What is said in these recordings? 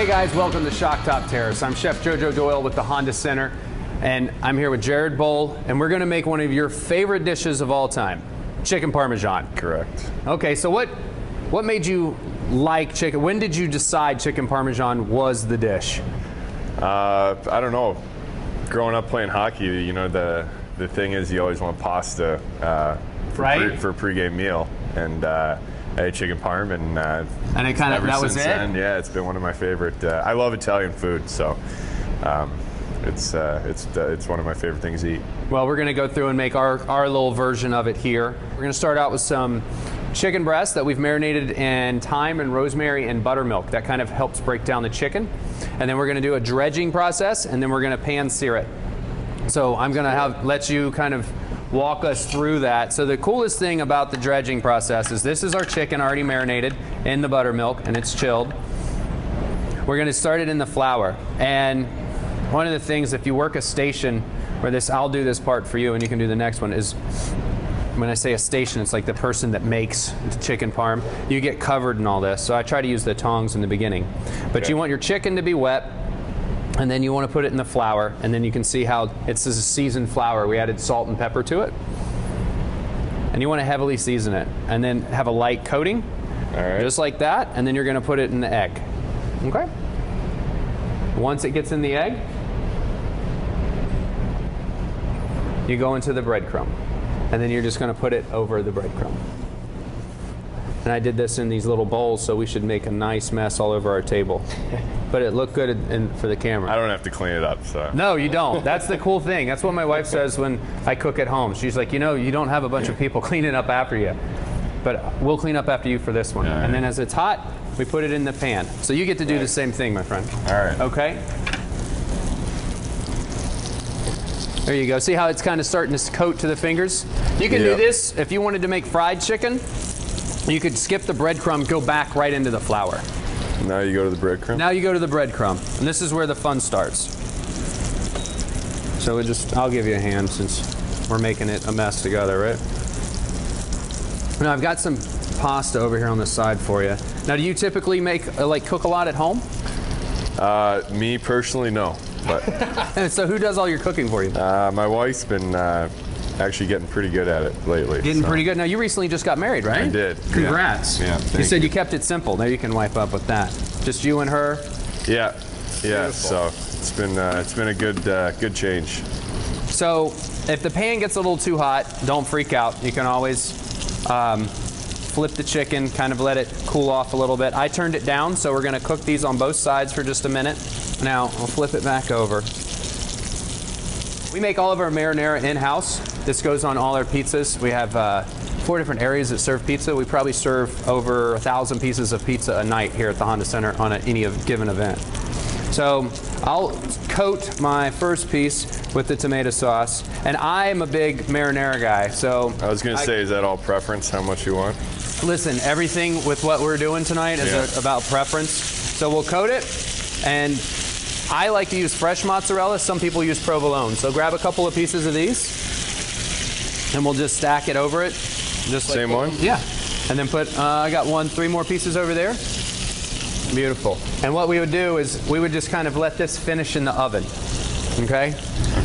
guys, welcome to Shock Top Terrace. I'm Chef JoJo Doyle with the Honda Center, and I'm here with Jared Boll, and we're going to make one of your favorite dishes of all time, chicken parmesan. Correct. Okay, so what made you like chicken? When did you decide chicken parmesan was the dish? I don't know. Growing up playing hockey, you know, the thing is you always want pasta for a pregame meal, and I ate chicken parm, and it kind of that was it. Then, yeah, it's been one of my favorite. I love Italian food, so it's one of my favorite things to eat. Well, we're going to go through and make our little version of it here. We're going to start out with some chicken breast that we've marinated in thyme and rosemary and buttermilk. That kind of helps break down the chicken. And then we're going to do a dredging process, and then we're going to pan sear it. So I'm going to let you kind of walk us through that. So the coolest thing about the dredging process is this is our chicken already marinated in the buttermilk, and it's chilled. We're going to start it in the flour. And one of the things, if you work a station where I'll do this part for you and you can do the next one, is when I say a station, it's like the person that makes the chicken parm. You get covered in all this. So I try to use the tongs in the beginning. But you want your chicken to be wet, and then you want to put it in the flour, and then you can see how it's a seasoned flour. We added salt and pepper to it. And you want to heavily season it, and then have a light coating, just like that, and then you're going to put it in the egg. Okay? Once it gets in the egg, you go into the breadcrumb, and then you're just going to put it over the breadcrumb. And I did this in these little bowls, so we should make a nice mess all over our table. But it looked good for the camera. I don't have to clean it up, so. No, you don't. That's the cool thing. That's what my wife says when I cook at home. She's like, you know, you don't have a bunch of people cleaning up after you. But we'll clean up after you for this one. Right. And then as it's hot, we put it in the pan. So you get to do the same thing, my friend. All right. Okay? There you go. See how it's kind of starting to coat to the fingers? You can do this if you wanted to make fried chicken. You could skip the breadcrumb, go back right into the flour. Now you go to the breadcrumb? Now you go to the breadcrumb. And this is where the fun starts. So I'll give you a hand since we're making it a mess together, right? Now I've got some pasta over here on the side for you. Now do you typically cook a lot at home? Me personally, no. But so who does all your cooking for you? my wife's been actually getting pretty good at it lately. Getting pretty good. Now you recently just got married, right? I did. Congrats. Yeah. You said you kept it simple. Now you can wipe up with that. Just you and her. Yeah. Beautiful. So it's been a good change. So if the pan gets a little too hot, don't freak out. You can always flip the chicken, kind of let it cool off a little bit. I turned it down, so we're going to cook these on both sides for just a minute. Now I'll flip it back over. We make all of our marinara in-house. This goes on all our pizzas. We have 4 different areas that serve pizza. We probably serve over 1,000 pieces of pizza a night here at the Honda Center on any given event. So I'll coat my first piece with the tomato sauce, and I'm a big marinara guy. So I was going to say, is that all preference? How much you want? Listen, everything with what we're doing tonight is about preference. So we'll coat it, and I like to use fresh mozzarella. Some people use provolone. So grab a couple of pieces of these, and we'll just stack it over it. Just Same one? Yeah. And then I got 3 more pieces over there. Beautiful. And what we would do is we would just kind of let this finish in the oven. Okay?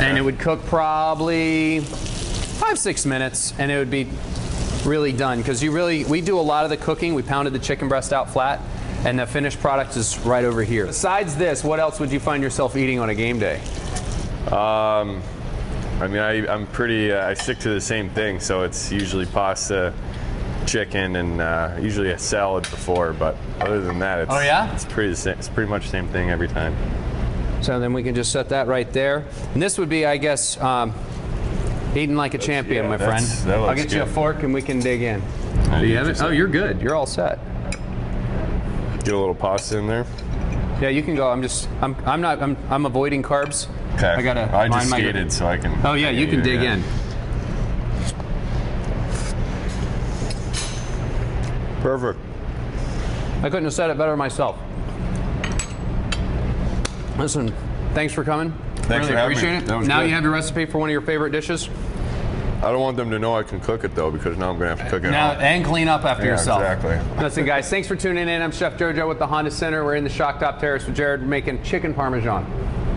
And it would cook probably 5-6 minutes, and it would be really done. Because we do a lot of the cooking. We pounded the chicken breast out flat. And the finished product is right over here. Besides this, what else would you find yourself eating on a game day? I mean, I'm pretty. I stick to the same thing, so it's usually pasta, chicken, and usually a salad before. But other than that, it's pretty much the same thing every time. So then we can just set that right there. And this would be, I guess, eating like a champion, my friend. I'll get you a fork and we can dig in. Do you have it? Oh, you're good. You're all set. Get a little pasta in there. Yeah, you can go. I'm avoiding carbs. Okay. I just mind skated, so I can. Oh yeah, you can dig in. Perfect. I couldn't have said it better myself. Listen, thanks for coming. Thanks for having me. Appreciate it. Now you have your recipe for one of your favorite dishes. I don't want them to know I can cook it though, because now I'm gonna have to cook it Now, all. and clean up after yourself. Exactly. Listen, guys, thanks for tuning in. I'm Chef JoJo with the Honda Center. We're in the Shock Top Terrace with Jared making chicken parmesan.